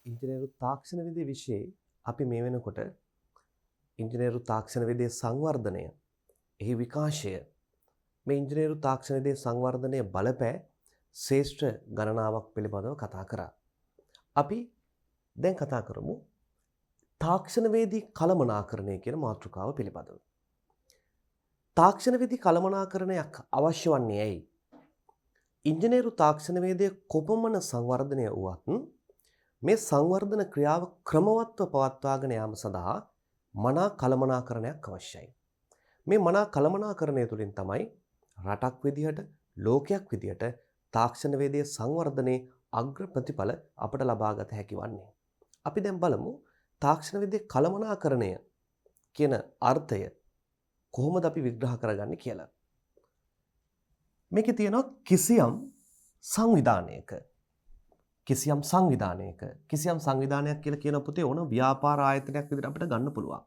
ඉංජිනේරු තාක්ෂණ විද්‍ය විෂයේ අපි මේ වෙනකොට ඉංජිනේරු තාක්ෂණ විද්‍යාවේ සංවර්ධනය, එහි විකාශය, මේ ඉංජිනේරු තාක්ෂණ විද්‍යාවේ සංවර්ධනය බලපෑ ශ්‍රේෂ්ඨ ගණනාවක් පිළිබඳව කතා කරා. අපි දැන් කතා කරමු තාක්ෂණවේදී කළමනාකරණය කියන මාතෘකාව පිළිබඳව. තාක්ෂණවේදී කළමනාකරණයක් අවශ්‍ය වන්නේ ඇයි? ඉංජිනේරු තාක්ෂණවේදයේ කොපමණ සංවර්ධනය වුවත් මේ සංවර්ධන ක්‍රියාව ක්‍රමවත්ව පවත්වාගෙන යාම සඳහා මනා කළමනාකරණයක් අවශ්‍යයි. මේ මනා කළමනාකරණය තුළින් තමයි රටක් විදිහට ලෝකයක් විදිහට තාක්ෂණවේදයේ සංවර්ධනයේ අග්‍ර ප්‍රතිඵල අපට ලබා ගත හැකි වන්නේ. අපි දැන් බලමු තාක්ෂණවේදයේ කළමනාකරණය කියන අර්ථය කොහොමද අපි විග්‍රහ කරගන්නේ කියලා. මේකේ තියෙනවා කිසියම් සංවිධානයක් කියලා කියන පුතේ ඕන ව්‍යාපාර ආයතනයක් විදිහට අපිට ගන්න පුළුවන්.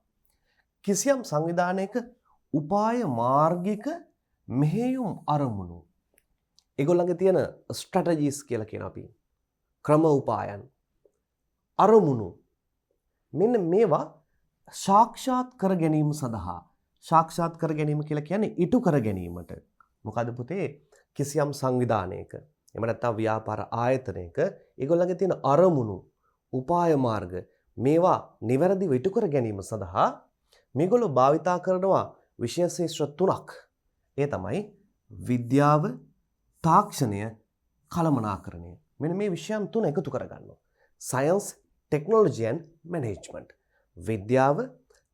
කිසියම් සංවිධානයක උපාය මාර්ගික මෙහෙයුම් අරමුණු. ඒගොල්ලන්ගේ තියෙන ස්ට්‍රැටජිස් කියලා කියන අපි ක්‍රම උපායන් අරමුණු මෙන්න මේවා සාක්ෂාත් කර ගැනීම සඳහා සාක්ෂාත් කර ගැනීම කියලා කියන්නේ ඉටු කර ගැනීමට මොකද පුතේ කිසියම් සංවිධානයක එහෙම නැත්නම් ව්‍යාපාර ආයතනයක ඒගොල්ලන්ගේ තියෙන අරමුණු උපාය මාර්ග මේවා නිවැරදිව ඉටු කර ගැනීම සඳහා මේගොල්ලෝ භාවිතා කරනවා විශේෂ ශාස්ත්‍ර තුනක්. ඒ තමයි විද්‍යාව, තාක්ෂණය, කළමනාකරණය. මෙන්න මේ විෂයන් තුන එකතු කරගන්නවා. Science, technology and management. විද්‍යාව,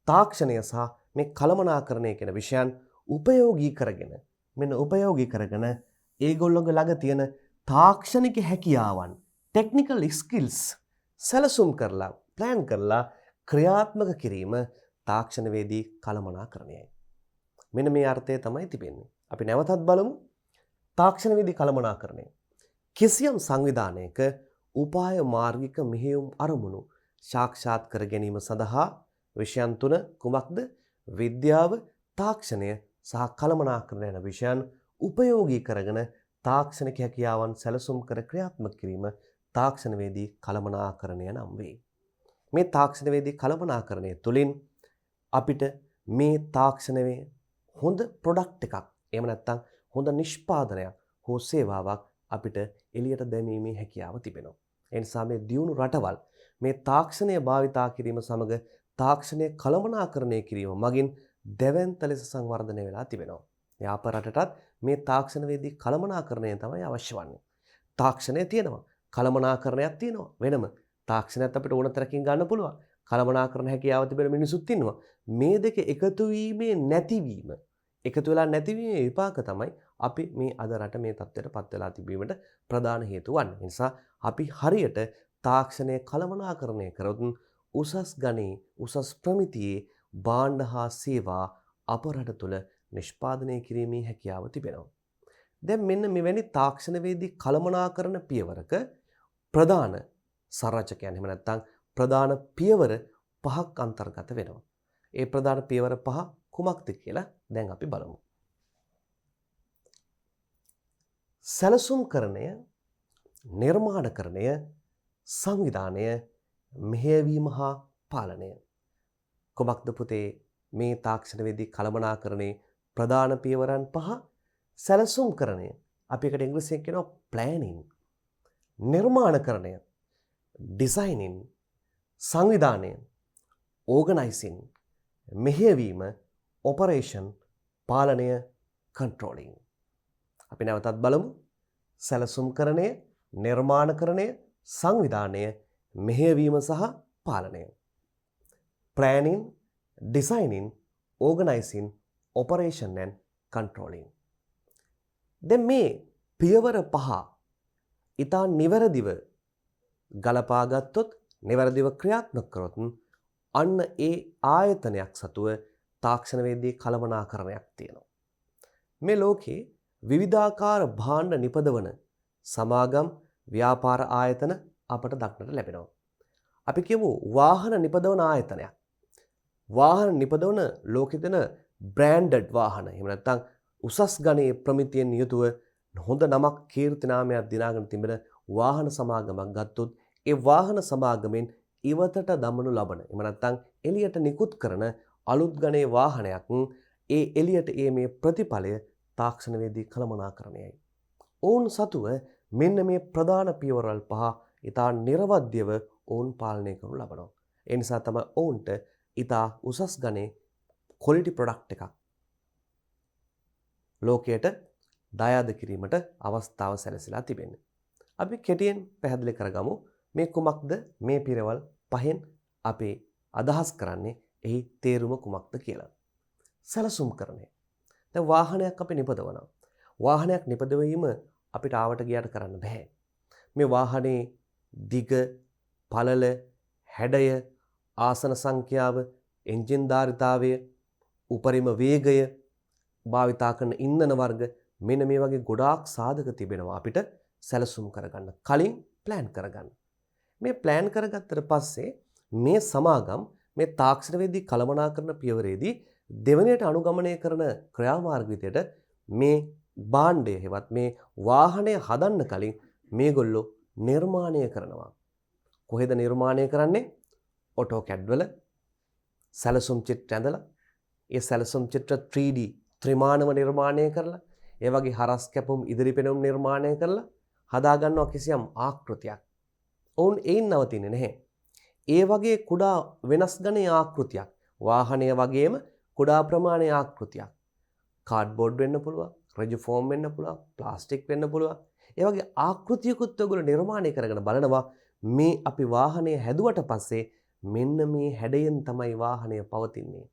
තාක්ෂණය සහ මේ කළමනාකරණය කියන විෂයන් උපයෝගී කරගෙන ඒගොල්ලෝගේ ළඟ තියෙන තාක්ෂණික හැකියාවන් ටෙක්නිකල් ස්කිල්ස් සැලසුම් කරලා ප්ලෑන් කරලා ක්‍රියාත්මක කිරීම තාක්ෂණවේදී කළමනාකරණයයි. මෙන්න මේ අර්ථය තමයි තිබෙන්නේ. අපි නැවතත් බලමු තාක්ෂණවේදී කළමනාකරණය. කිසියම් සංවිධානයක උපාය මාර්ගික මෙහෙයුම් අරමුණු සාක්ෂාත් කර ගැනීම සඳහා විෂයන් තුන කුමක්ද? විද්‍යාව, තාක්ෂණය සහ කළමනාකරණය යන විෂයන් උපයෝගී කරගෙන තාක්ෂණික හැකියාවන් සැලසුම් කර ක්‍රියාත්මක කිරීම තාක්ෂණවේදී කළමනාකරණය නම් වේ. මේ තාක්ෂණවේදී කළමනාකරණය තුළින් අපිට මේ තාක්ෂණයේ හොඳ ප්‍රොඩක්ට් එකක් එහෙම නැත්නම් හොඳ නිෂ්පාදනයක් හෝ සේවාවක් අපිට එළියට දැමීමේ හැකියාව තිබෙනවා. ඒ නිසා මේ දියුණු රටවල් මේ තාක්ෂණය භාවිතා කිරීම සමග තාක්ෂණය කළමනාකරණය කිරීම මගින් දැවැන්ත ලෙස සංවර්ධනය වෙලා තිබෙනවා. යාප රටටත් මේ තාක්ෂණවේදී කළමනාකරණය තමයි අවශ්‍ය වන්නේ. තාක්ෂණය තියෙනවා, කළමනාකරණයක් තියෙනවා. වෙනම තාක්ෂණයත් අපිට ඕන තරකින් ගන්න පුළුවන්. කළමනාකරණ හැකියාව තිබෙන මිනිසුත් ඉන්නවා. මේ දෙක එකතු වීමේ නැතිවීම, එකතු වෙලා නැතිවීමේ විපාක තමයි අපි මේ අද රට මේ තත්ත්වයට පත් වෙලා තිබීමට ප්‍රධාන හේතුව වන්නේ. ඒ නිසා අපි හරියට තාක්ෂණය කළමනාකරණය කරොත් උසස් ගණේ උසස් ප්‍රමිතියේ භාණ්ඩ හා සේවා අප රට තුළ නිෂ්පාදනය කිරීමේ හැකියාව තිබෙනවා. දැන් මෙන්න මෙවැනි තාක්ෂණවේදී කළමනාකරණ පියවරක ප්‍රධාන සංරචකයන් එහෙම නැත්නම් ප්‍රධාන පියවර පහක් අන්තර්ගත වෙනවා. ඒ ප්‍රධාන පියවර පහ කුමක්ද කියලා දැන් අපි බලමු. සැලසුම්කරණය, නිර්මාණකරණය, සංවිධානය, මෙහෙයවීම හා පාලනය. කුමක්ද පුතේ මේ තාක්ෂණවේදී කළමනාකරණයේ ප්‍රධාන පියවරන් පහ? සැලසුම්කරණය. අපි එකට ඉංග්‍රීසියෙන් කියනවා ප්ලෑනින්. නිර්මාණකරණය, ඩිසයිනින්. සංවිධානය, ඕගනයිසින්. මෙහෙයවීම, ඔපරේෂන්. පාලනය, කන්ට්‍රෝලින්. අපි නැවතත් බලමු. සැලසුම්කරණය, නිර්මාණකරණය, සංවිධානය, මෙහෙයවීම සහ පාලනය. Planning, designing, organising, operation and controlling. දැන් මේ පියවර පහ ඉතා නිවැරදිව ගලපා ගත්තොත්, නිවැරදිව ක්‍රියාත්මක කරොත් අන්න ඒ ආයතනයක් සතුව තාක්ෂණවේදී කළමනාකරණයක් තියෙනවා. මේ ලෝකේ විවිධාකාර භාණ්ඩ නිපදවන සමාගම්, ව්‍යාපාර ආයතන අපට දක්නට ලැබෙනවා. අපි කියමු වාහන නිපදවන ආයතනයක්. වාහන නිපදවන ලෝකෙ දෙන බ්‍රෑන්ඩඩ් වාහන. එහෙම නැත්නම් උසස් ගණයේ ප්‍රමිතියෙන් යුතුව හොඳ නමක් කීර්ති නාමයක් දිනාගෙන තිබෙන වාහන සමාගමක් ගත්තොත් ඒ වාහන සමාගමෙන් ඉවතට දමනු ලබන එහෙම නැත්නම් එළියට නිකුත් කරන අලුත් ගණයේ වාහනයක් ඒ එළියට ඒමේ ප්‍රතිඵලය තාක්ෂණවේදී කළමනාකරණයයි. ඔවුන් සතුව මෙන්න මේ ප්‍රධාන පියවරල් පහ ඉතා නිර්වද්‍යව ඔවුන් පාලනය කරනු ලබනවා. ඒ නිසා තමයි ඔවුන්ට ඉතා උසස් ගණයේ ක්වොලිටි ප්‍රොඩක්ට් එකක් ලෝකයට දායාද කිරීමට අවස්ථාව සැලසීලා තිබෙන්නේ. අපි කෙටියෙන් පැහැදිලි කරගමු මේ කුමක්ද මේ පිරවල් පහෙන් අපි අදහස් කරන්නේ එහි තේරුම කුමක්ද කියලා. සැලසුම් කරන්නේ. දැන් වාහනයක් අපි නිපදවනවා. වාහනයක් නිපදවීම අපිට ආවට ගියට කරන්න බෑ. මේ වාහනේ දිග, පළල, හැඩය, ආසන සංඛ්‍යාව, එන්ජින් ධාරිතාවය, උපරිම වේගය, භාවිතා කරන ඉන්ධන වර්ග මෙන්න මේ වගේ ගොඩාක් සාධක තිබෙනවා අපිට සැලසුම් කරගන්න. කලින් ප්ලෑන් කරගන්න. මේ ප්ලෑන් කරගත්තට පස්සේ මේ සමාගම් මේ තාක්ෂණවේදී කළමනාකරන පියවරේදී දෙවැනියට අනුගමනය කරන ක්‍රියාමාර්ග විදියට මේ භාණ්ඩය හෙවත් මේ වාහනය හදන්න කලින් මේගොල්ලෝ නිර්මාණය කරනවා. කොහෙද නිර්මාණය කරන්නේ? AutoCAD වල සැලසුම් චිත්‍ර ඇඳලා ඒ සැලසුම් චිත්‍ර 3D ත්‍රිමාණව නිර්මාණය කරලා ඒ වගේ හරස් කැපුම් ඉදිරි පෙනුම් නිර්මාණය කරලා හදා ගන්නවා කිසියම් ආකෘතියක්. ඔවුන් එයින් නවතින්නේ නැහැ. ඒ වගේ කුඩා වෙනස් ගණයේ ආකෘතියක් වාහනය වගේම කුඩා ප්‍රමාණයේ ආකෘතියක් කාඩ්බෝඩ් වෙන්න පුළුවන්, රෙජු ෆෝම් වෙන්න පුළුවන්, ප්ලාස්ටික් වෙන්න පුළුවන්. ඒ වගේ ආකෘතියකුත් ඔයගොල්ලෝ නිර්මාණය කරගෙන බලනවා මේ අපි වාහනය හැදුවට පස්සේ මෙන්න මේ හැඩයෙන් තමයි වාහනය පවතින්නේ.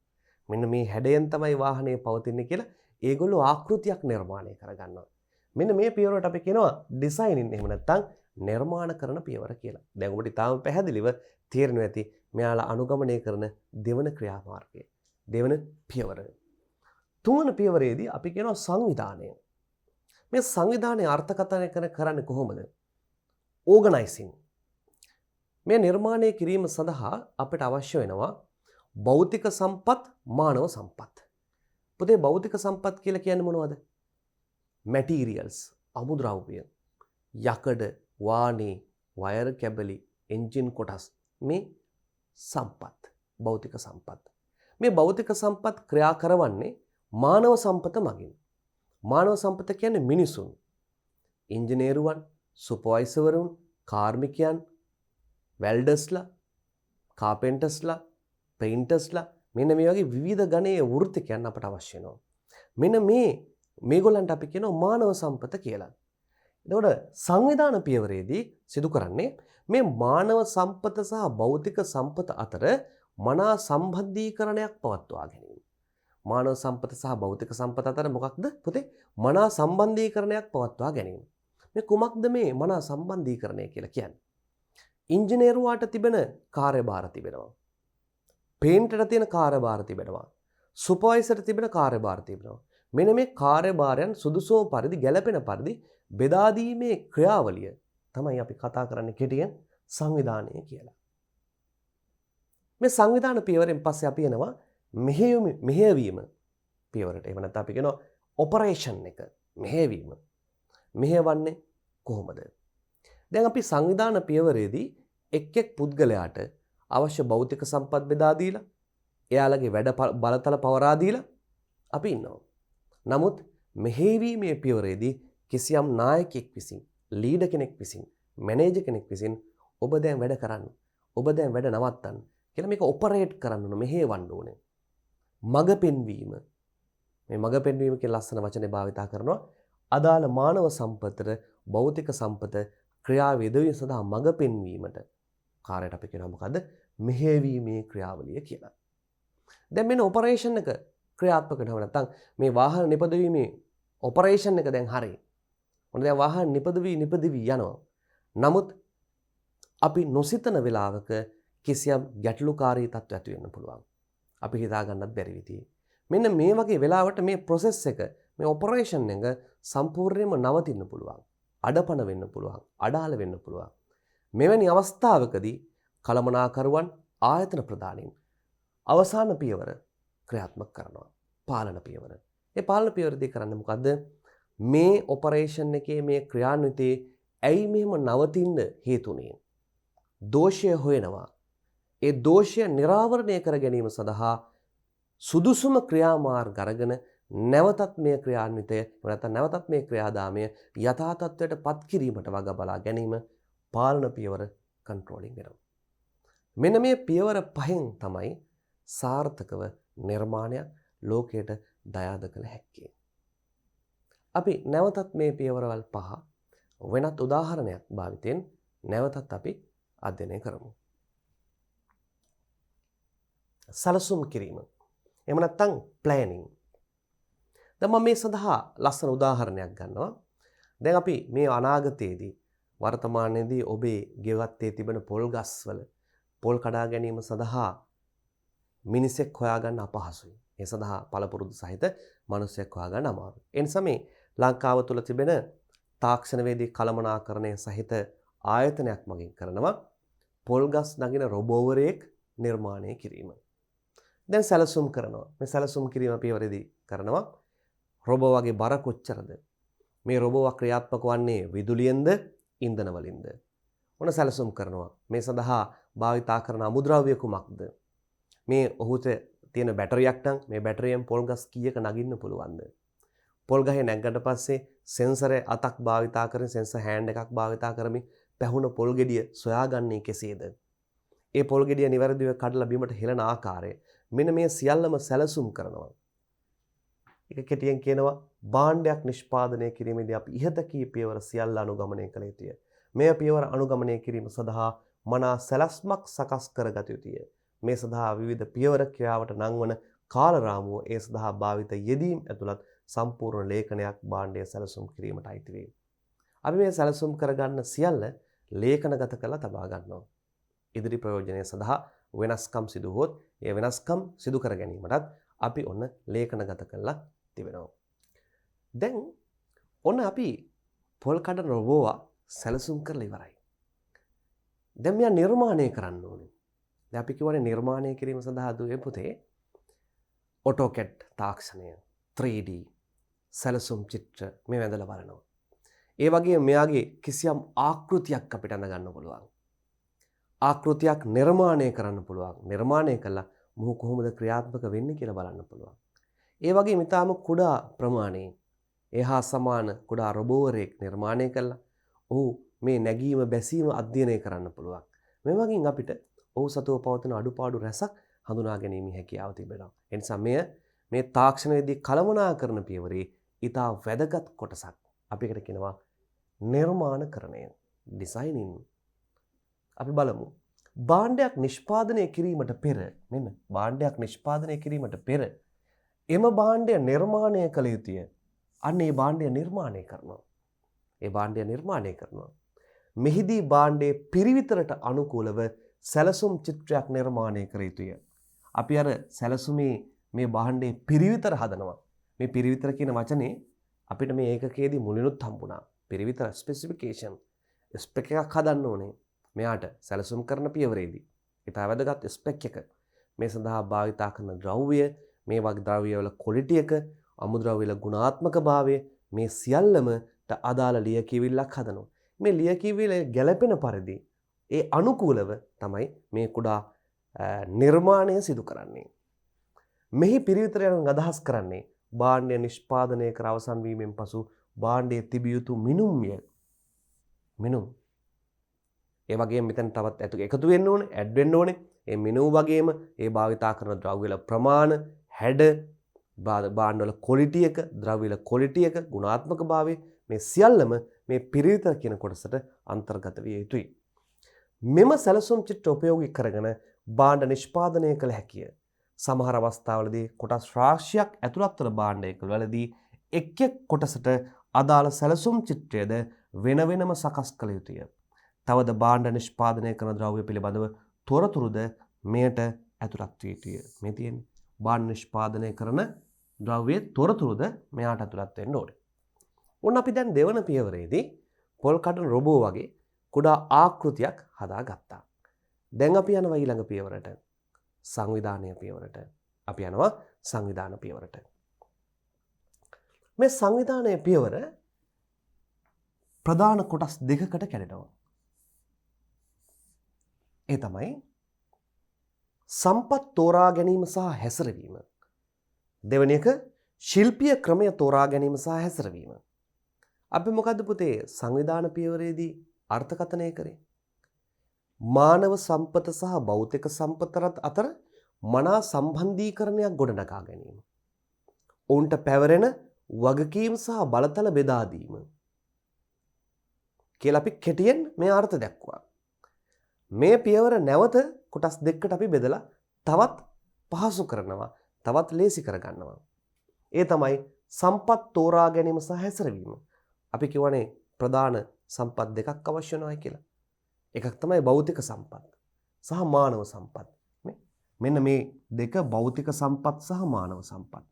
මෙන්න මේ හැඩයෙන් තමයි වාහනය පවතින්නේ කියලා ඒගොල්ලෝ ආකෘතියක් නිර්මාණය කරගන්නවා. මෙන්න මේ පියවරට අපි කියනවා ඩිසයිනින් එහෙම නැත්නම් නිර්මාණ කරන පියවර කියලා. දැන් ඔබට ඉතාම පැහැදිලිව තේරෙනවා ඇති මෙයාලා අනුගමනය කරන දෙවන ක්‍රියාමාර්ගය. දෙවන පියවර. තුන්වන පියවරේදී අපි කියනවා සංවිධානය. මේ සංවිධානයේ අර්ථකථනය කරන්නේ කොහොමද? ඕගනයිසින්. මේ නිර්මාණය කිරීම සඳහා අපිට අවශ්‍ය වෙනවා භෞතික සම්පත්, මානව සම්පත්. පුතේ භෞතික සම්පත් කියලා කියන්නේ මොනවද? මැටීරියල්ස්, අමුද්‍රව්‍ය, යකඩ, වානේ, වයර් කැබලි, එන්ජින් කොටස් මේ සම්පත්, භෞතික සම්පත්. මේ භෞතික සම්පත් ක්‍රියා කරවන්නේ මානව සම්පත මගින්. මානව සම්පත කියන්නේ මිනිසුන්, ඉංජිනේරුවන්, සුපර්වයිසර්වරුන්, කාර්මිකයන්, වෙල්ඩර්ස්ලා, කාපෙන්ටර්ස්ලා, පේන්ටර්ස්ලා මෙන්න මේ වගේ විවිධ ගණයේ වෘත්තිකයන් අපට අවශ්‍ය වෙනවා. මෙන්න මේගොල්ලන්ට අපි කියනවා මානව සම්පත කියලා. එතකොට සංවිධාන පියවරේදී සිදු කරන්නේ මේ මානව සම්පත සහ භෞතික සම්පත අතර මනා සම්බන්ධීකරණයක් පවත්වා ගැනීම. මානව සම්පත සහ භෞතික සම්පත අතර මොකක්ද පුතේ? මනා සම්බන්ධීකරණයක් පවත්වා ගැනීම. මේ කුමක්ද මේ මනා සම්බන්ධීකරණය කියලා කියන්නේ? ඉංජිනේරුවාට තිබෙන කාර්යභාර තිබෙනවා. පේන්ටර්ට තියෙන කාර්යභාර තිබෙනවා. සුපර්වයිසර්ට තිබෙන කාර්යභාර තිබෙනවා. මෙන්න මේ කාර්යභාරයන් සුදුසුම පරිදි ගැළපෙන පරිදි බෙදා දීමේ ක්‍රියාවලිය තමයි අපි කතා කරන්නේ කෙටියෙන් සංවිධානය කියලා. මේ සංවිධාන පියවරෙන් පස්සේ අපි එනවා මෙහෙයවීම පියවරට. එහෙම නැත්නම් අපි කියනවා ඔපරේෂන් එක මෙහෙයවීම. මෙහෙයවන්නේ කොහොමද? දැන් අපි සංවිධාන පියවරේදී එක් පුද්ගලයාට අවශ්‍ය භෞතික සම්පත් බෙදා දීලා එයාලගේ වැඩ බලතල පවරා දීලා අපි ඉන්නවා. නමුත් මෙහෙයවීමේ පියවරේදී කිසියම් නායකයෙක් විසින්, ලීඩර් කෙනෙක් විසින්, මැනේජර් කෙනෙක් විසින් ඔබ දැන් වැඩ කරන්න, ඔබ දැන් වැඩ නවත්තන්න කියලා මේක ඔපරේට් කරන්න ඕන, මෙහෙයවන්න ඕනේ. මඟ පෙන්වීම. මේ මඟ පෙන්වීම කියන ලස්සන වචනේ භාවිතා කරනවා. අදාළ මානව සම්පතට භෞතික සම්පත ක්‍රියාවේ යෙදවීම සඳහා මඟ පෙන්වීමට කාර්යයට අපි කියනවා මොකද්ද? මෙහෙයවීමේ ක්‍රියාවලිය කියලා. දැන් මෙන්න ඔපරේෂන් එක ක්‍රියාත්මක වෙනවා. නැත්නම් මේ වාහන නිපදවීමේ ඔපරේෂන් එක දැන් හරියි. මොන දැන් වාහන නිපදවි යනවා. නමුත් අපි නොසිතන වෙලාවක කිසියම් ගැටලුකාරී තත්ත්වයක් ඇති වෙන්න පුළුවන්. අපි හිතා ගන්නත් බැරි විදිහේ. මෙන්න මේ වගේ වෙලාවට මේ process එක, මේ ඔපරේෂන් එක සම්පූර්ණයෙන්ම නවතින්න පුළුවන්. අඩපණ වෙන්න පුළුවන්. අඩාල වෙන්න පුළුවන්. මෙවැනි අවස්ථාවකදී කළමනාකරුවන් ආයතන ප්‍රධානීන් අවසාන පියවර ක්‍රියාත්මක කරනවා. පාලන පියවර. ඒ පාලන පියවරදී කරන්නේ මොකද්ද? මේ ඔපරේෂන් එකේ මේ ක්‍රියාන්විතයේ ඇයි මෙහෙම නවතින්න හේතුනේ? දෝෂය හොයනවා. ඒ දෝෂය නිරාවරණය කර ගැනීම සඳහා සුදුසුම ක්‍රියාමාර්ග අරගෙන නැවතත් මේ ක්‍රියාන්විතය නැත්නම් නැවතත් මේ ක්‍රියාදාමය යථා තත්ත්වයට පත් කිරීමට වග බලා ගැනීම පාලන පියවර කන්ට්‍රෝලින් වෙනවා. මෙන්න මේ පියවර පහෙන් තමයි සාර්ථකව නිර්මාණයක් ලෝකයට දයාද කළ හැක්කේ. අපි නැවතත් මේ පියවරවල් පහ වෙනත් උදාහරණයක් භාවිතයෙන් නැවතත් අපි අධ්‍යයනය කරමු. සැලසුම් කිරීම. එහෙම නැත්නම් ප්ලෑනින්. දැන් මම මේ සඳහා ලස්සන උදාහරණයක් ගන්නවා. දැන් අපි මේ අනාගතයේදී වර්තමානයේදී ඔබේ ගෙවත්තේ තිබෙන පොල් ගස්වල පොල් කඩා ගැනීම සඳහා මිනිසෙක් හොයාගන්න අපහසුයි. ඒ සඳහා පළපුරුදු සහිත මිනිසෙක් හොයාගන්න අමාරුයි. ඒ නිසා මේ ලංකාව තුළ තිබෙන තාක්ෂණවේදී කළමනාකරණය සහිත ආයතනයක් මගින් කරනවා පොල් ගස් නගින රොබෝවරයෙක් නිර්මාණය කිරීම. දැන් සැලසුම් කරනවා. මේ සැලසුම් කිරීම පියවරේදී කරනවා රොබෝ වගේ බර කොච්චරද? මේ රොබෝව ක්‍රියාත්මක වන්නේ විදුලියෙන්ද ඉන්ධන වලින්ද? මොන සැලසුම් කරනවා. මේ සඳහා භාවිතා කරන අමුද්‍රව්‍ය කුමක්ද? මේ ඔහුට තියෙන බැටරියක් නම් මේ බැටරියෙන් පොල් ගස් කීයක නගින්න පුළුවන්ද? පොල් ගහේ නැග්ගට පස්සේ සෙන්සර් අතක් භාවිතා කරමින් සෙන්සර් හෑන්ඩ් එකක් භාවිතා කරමින් පැහුණ පොල් ගෙඩිය සොයාගන්නේ කෙසේද? ඒ පොල් ගෙඩිය නිවැරදිව කඩලා බිමට හෙළන ආකාරය මෙන්න මේ සියල්ලම සැලසුම් කරනවා. ඒක කෙටියෙන් කියනවා භාණ්ඩයක් නිෂ්පාදනය කිරීමේදී අපි ඉහත කී පියවර සියල්ල අනුගමනය කළ යුතුය. මේ පියවර අනුගමනය කිරීම සඳහා මනා සැලැස්මක් සකස් කරගත යුතුය. මේ සඳහා විවිධ පියවර ක්‍රියාවට නංවන කාල රාමුව ඒ සඳහා භාවිත යෙදීම් ඇතුළත් සම්පූර්ණ ලේඛනයක් භාණ්ඩය සැලසුම් කිරීමට අයිති වේ. අපි මේ සැලසුම් කරගන්න සියල්ල ලේඛනගත කරලා තබා ගන්නවා. ඉදිරි ප්‍රයෝජනය සඳහා වෙනස්කම් සිදු වුවොත් ඒ වෙනස්කම් සිදු කර ගැනීමටත් අපි ඔන්න ලේඛනගත කරලා තිබෙනවා. දැන් ඔන්න අපි පොල් කඩන රොබෝවා සැලසුම් කරලා ඉවරයි. දැන් මෙයා නිර්මාණය කරන්න ඕනේ. දැන් අපි කියවනේ නිර්මාණය කිරීම සඳහා දුවේ පුතේ AutoCAD තාක්ෂණය 3D සැලසුම් චිත්‍ර මේ වැඳලා බලනවා. ඒ වගේ මෙයාගේ කිසියම් ආකෘතියක් අපිට අඳ ගන්න පුළුවන්. ආකෘතියක් නිර්මාණය කරන්න පුළුවන්. නිර්මාණය කළා මොහු කොහොමද ක්‍රියාත්මක වෙන්නේ කියලා බලන්න පුළුවන්. ඒ වගේ මිතාම කුඩා ප්‍රමාණයේ එහා සමාන කුඩා රොබෝවරයෙක් නිර්මාණය කළා. ඔහු මේ නැගීම බැසීම අධ්‍යයනය කරන්න පුළුවන්. මේ වගේ අපිට ඔහු සතුව පවතින අඩුපාඩු රැසක් හඳුනා ගැනීමේ හැකියාව තිබෙනවා. ඒ නිසා මේ තාක්ෂණයේදී කළමනාකරන පියවරේ ඉතා වැදගත් කොටසක්. අපි එකට කියනවා නිර්මාණකරණය, ඩිසයිනින්. අපි බලමු. භාණ්ඩයක් නිෂ්පාදනය කිරීමට පෙර මෙන්න භාණ්ඩයක් නිෂ්පාදනය කිරීමට පෙර එම භාණ්ඩය නිර්මාණය කළ යුතුය. අන්න ඒ භාණ්ඩය නිර්මාණය කරනවා. ඒ භාණ්ඩය නිර්මාණය කරනවා. මෙහිදී භාණ්ඩයේ පිරිවිතරට අනුකූලව සැලසුම් චිත්‍රයක් නිර්මාණය කර යුතුය. අපි අර සැලසුමේ මේ භාණ්ඩයේ පිරිවිතර හදනවා. මේ පිරිවිතර කියන වචනේ අපිට මේ ඒකකයේදී මුලිනුත් හම්බුණා. පිරිවිතර ස්පෙસિෆිකේෂන් ස්පෙක් එකක් හදන්න ඕනේ. මෙයාට සැලසුම් කරන පියවරේදී. ඉතා වැදගත් ස්පෙක් එක. මේ සඳහා භාවිතා කරන ද්‍රව්‍ය, මේ වගේ ද්‍රව්‍යවල ක්වොලිටි එක, අමුද්‍රව්‍යවල ගුණාත්මක භාවය මේ සියල්ලමට අදාළ ලියකියවිල්ලක් හදනවා. මේ ලියකියවිල්ල ගැළපෙන පරිදි ඒ අනුකූලව තමයි මේ කුඩා නිර්මාණය සිදු කරන්නේ. මෙහි පිරිවිතරයෙන් අදහස් කරන්නේ භාණ්ඩය නිෂ්පාදනය කර අවසන් වීමෙන් පසු භාණ්ඩයේ තිබිය යුතු මිනුම්ය. මිනුම්. ඒ වගේම මෙතන තවත් එකතු වෙන්න ඕනේ, ඇඩ් වෙන්න ඕනේ. ඒ මිනුම් වගේම ඒ භාවිතා කරන ද්‍රව්‍යවල ප්‍රමාණ, හැඩ, භාණ්ඩවල ක්වොලිටි එක, ද්‍රව්‍යවල ක්වොලිටි එක, ගුණාත්මක භාවය මේ සියල්ලම මේ පිරිවිතර කියන කොටසට අන්තර්ගත විය යුතුයි. මෙම සැලසුම් චිත්‍ර උපයෝගී කරගෙන භාණ්ඩ නිෂ්පාදනය කළ හැකිය. සමහර අවස්ථාවලදී කොටස් රාශියක් ඇතුළත් වන භාණ්ඩයකවලදී එක් කොටසට අදාළ සැලසුම් චිත්‍රයද වෙන වෙනම සකස් කළ යුතුය. තවද භාණ්ඩ නිෂ්පාදනය කරන ද්‍රව්‍ය පිළිබඳව තොරතුරුද මෙයට ඇතුළත් විය යුතුය. මේ තියෙන්නේ භාණ්ඩ නිෂ්පාදනය කරන ද්‍රව්‍යයේ තොරතුරුද මෙයාට ඇතුළත් වෙන්න ඕනේ. ඔන්න අපි දැන් දෙවන පියවරේදී පොල් කඩන රොබෝ වගේ කුඩා ආකෘතියක් හදාගත්තා. දැන් අපි යනවා ඊළඟ පියවරට. සංවිධානය පියවරට. අපි යනවා සංවිධාන පියවරට. මේ සංවිධානය පියවර ප්‍රධාන කොටස් දෙකකට කැඩෙනවා. ඒ තමයි සම්පත් තෝරා ගැනීම සහ හැසිරවීම. දෙවෙනි එක ශිල්පීය ක්‍රමය තෝරා ගැනීම සහ හැසිරවීම. අපි මොකද්ද පුතේ සංවිධාන පියවරේදී අර්ථකථනය කරේ? මානව සම්පත සහ භෞතික සම්පත අතර මනා සම්බන්ධීකරණයක් ගොඩනගා ගැනීම. ඔවුන්ට පැවරෙන වගකීම් සහ බලතල බෙදා දීම. කියලා අපි කෙටියෙන් මේ අර්ථ දැක්වුවා. මේ පියවර නැවත කොටස් දෙකකට අපි බෙදලා තවත් පහසු කරනවා, තවත් ලේසි කරගන්නවා. ඒ තමයි සම්පත් තෝරා ගැනීම සහ හැසිරවීම. අපි කියවනේ ප්‍රධාන සම්පත් දෙකක් අවශ්‍ය වෙනවා කියලා. එකක් තමයි භෞතික සම්පත් සහ මානව සම්පත්. මෙන්න මේ දෙක භෞතික සම්පත් සහ මානව සම්පත්.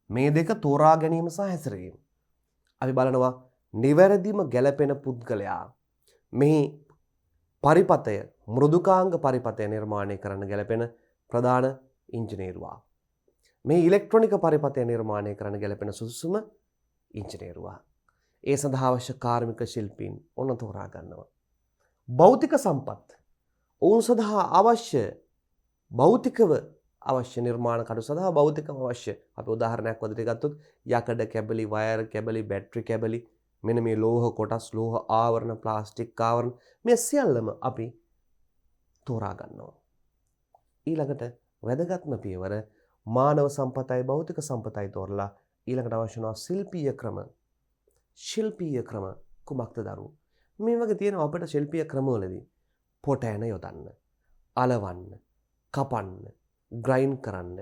මේ දෙක තෝරා ගැනීම සහ හැසිරවීම. අපි බලනවා නිවැරදිම ගැලපෙන පුද්ගලයා මේ පරිපතය මෘදුකාංග පරිපතය නිර්මාණය කරන්න ගැලපෙන ප්‍රධාන ඉංජිනේරුවා. මේ ඉලෙක්ට්‍රොනික පරිපතය නිර්මාණය කරන්න ගැලපෙන සුදුසුම ඉංජිනේරුවා. ඒ සඳහා අවශ්‍ය කාර්මික ශිල්පීන් ඔන්න තෝරා ගන්නවා. භෞතික සම්පත් ඔවුන් සඳහා අවශ්‍ය භෞතිකව අවශ්‍ය නිර්මාණ කටයුතු සඳහා භෞතිකව අවශ්‍ය අපි උදාහරණයක් වදිට ගත්තොත් යකඩ කැබලි, වයර් කැබලි, බැටරි කැබලි, මෙන්න මේ ලෝහ කොටස්, ලෝහ ආවරණ, ප්ලාස්ටික් ආවරණ මේ සියල්ලම අපි තෝරා ගන්නවා. ඊළඟට වැදගත්ම පියවර මානව සම්පතයි භෞතික සම්පතයි තෝරලා ඊළඟට අවශ්‍ය වෙනවා ශිල්පීය ක්‍රම. ශිල්පීය ක්‍රම කුමක්ද දරුවෝ? මේ වගේ තියෙනවා අපිට ශිල්පීය ක්‍රමවලදී පොට ඇන යොදන්න, අලවන්න, කපන්න, ග්‍රයින්ඩ් කරන්න,